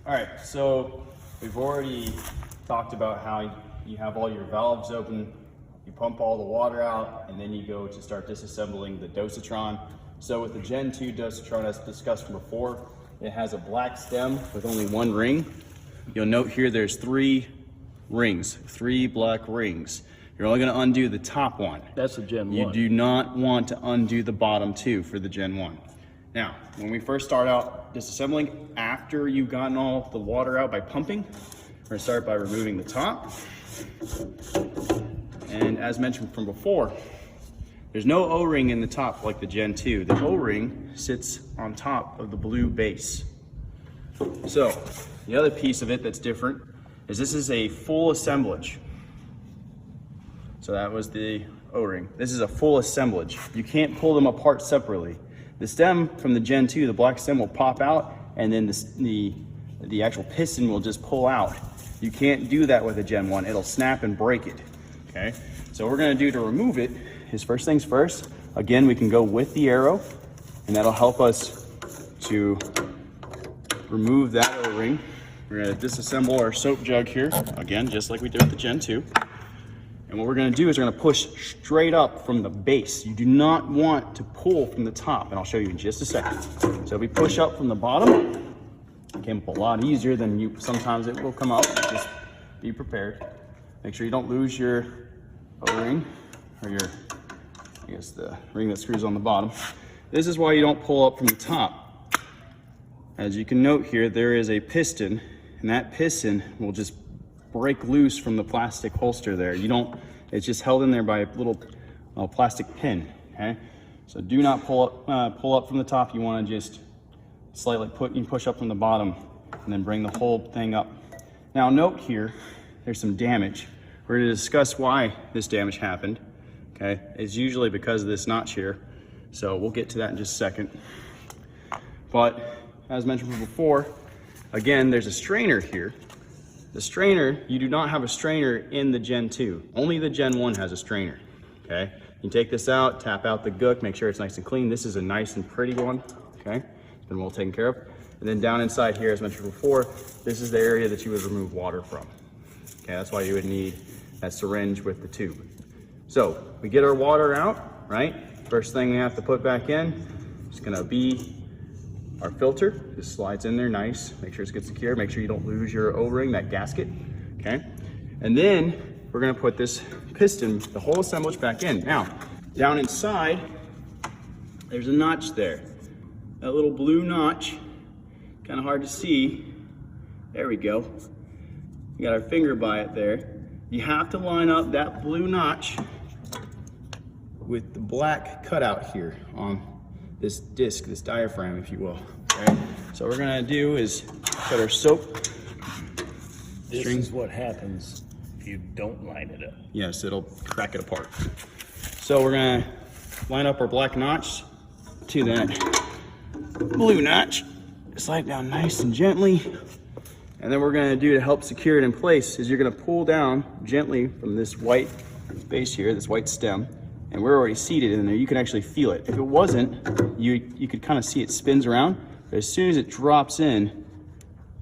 All right, so we've already talked about how you have all your valves open, you pump all the water out, and then you go to start disassembling the Dosatron. So with the Gen 2 Dosatron, as discussed from before, it has a black stem with only one ring. You'll note here there's 3 rings, 3 black rings. You're only gonna undo the top one. That's the Gen 1. You do not want to undo the bottom 2 for the Gen 1. Now, when we first start out disassembling, after you've gotten all the water out by pumping, we're gonna start by removing the top. And as mentioned from before, there's no O-ring in the top like the Gen 2. The O-ring sits on top of the blue base. So, the other piece of it that's different is this is a full assemblage. So that was the O-ring. This is a full assemblage. You can't pull them apart separately. The stem from the Gen 2, the black stem will pop out, and then the actual piston will just pull out. You can't do that with a Gen 1. It'll snap and break it, okay? So what we're gonna do to remove it is first things first. Again, we can go with the arrow, and that'll help us to remove that O-ring. We're gonna disassemble our soap jug here, again, just like we did with the Gen 2. And what we're gonna do is we're gonna push straight up from the base. You do not want to pull from the top, and I'll show you in just a second. So if we push up from the bottom, it came up a lot easier than you, sometimes it will come up. Just be prepared. Make sure you don't lose your O-ring, or your, I guess the ring that screws on the bottom. This is why you don't pull up from the top. As you can note here, there is a piston, and that piston will just break loose from the plastic holster there. It's just held in there by a little plastic pin, okay? So do not pull up from the top. You wanna just slightly push up from the bottom and then bring the whole thing up. Now note here, there's some damage. We're gonna discuss why this damage happened, okay? It's usually because of this notch here. So we'll get to that in just a second. But as mentioned before, again, there's a strainer here. The strainer, you do not have a strainer in the Gen 2. Only the Gen 1 has a strainer, okay? You take this out, tap out the gook, make sure it's nice and clean. This is a nice and pretty one, okay? It's been well taken care of. And then down inside here, as mentioned before, this is the area that you would remove water from. Okay, that's why you would need that syringe with the tube. So, we get our water out, right? First thing we have to put back in is gonna be our filter. This slides in there nice. Make sure it's good secure. Make sure you don't lose your O-ring, that gasket, okay? And then we're gonna put this piston, the whole assemblage back in. Now, down inside, there's a notch there. That little blue notch, kind of hard to see. There we go. We got our finger by it there. You have to line up that blue notch with the black cutout here on this disc, this diaphragm, if you will, okay? So what we're gonna do is put our soap. This is what happens if you don't line it up. Yes, it'll crack it apart. So we're gonna line up our black notch to that blue notch. Slide it down nice and gently. And then what we're gonna do to help secure it in place is you're gonna pull down gently from this white base here, this white stem, and we're already seated in there. You can actually feel it. If it wasn't, you could kind of see it spins around, but as soon as it drops in,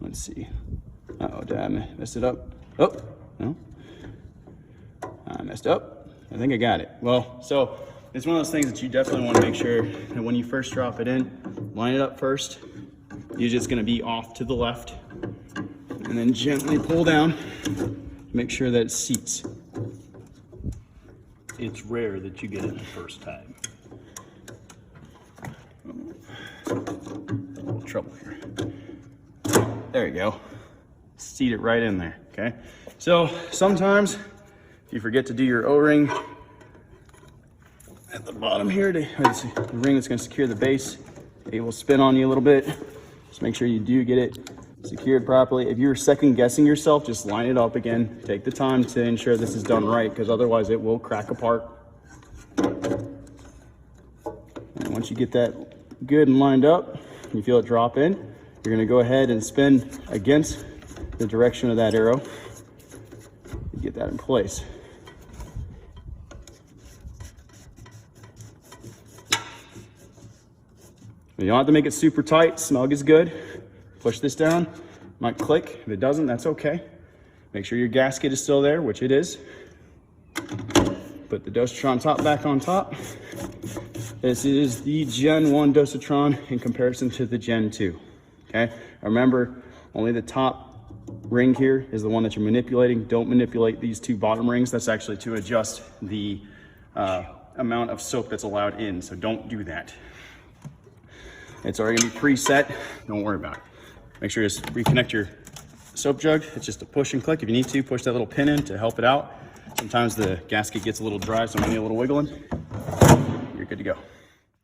let's see. Uh-oh, did I mess it up? Oh, no. I messed up. I think I got it. Well, so it's one of those things that you definitely want to make sure that when you first drop it in, line it up first. You're just gonna be off to the left, and then gently pull down, make sure that it seats. It's rare that you get it the first time. Trouble here. There you go. Seat it right in there, okay? So sometimes if you forget to do your O-ring at the bottom here, the ring that's gonna secure the base, it will spin on you a little bit. Just make sure you do get it secured properly. If you're second guessing yourself, just line it up again. Take the time to ensure this is done right, because otherwise it will crack apart. And once you get that good and lined up, you feel it drop in, you're gonna go ahead and spin against the direction of that arrow to get that in place. You don't have to make it super tight. Snug is good. Push this down, Might click. If it doesn't, that's okay. Make sure your gasket is still there, which it is. Put the Dosatron top back on top. This is the Gen 1 Dosatron in comparison to the Gen 2. Okay, remember, only the top ring here is the one that you're manipulating. Don't manipulate these two bottom rings. That's actually to adjust the amount of soap that's allowed in, so don't do that. It's already gonna be preset. Don't worry about it. Make sure you just reconnect your soap jug. It's just a push and click. If you need to, push that little pin in to help it out. Sometimes the gasket gets a little dry, so I need a little wiggling. You're good to go.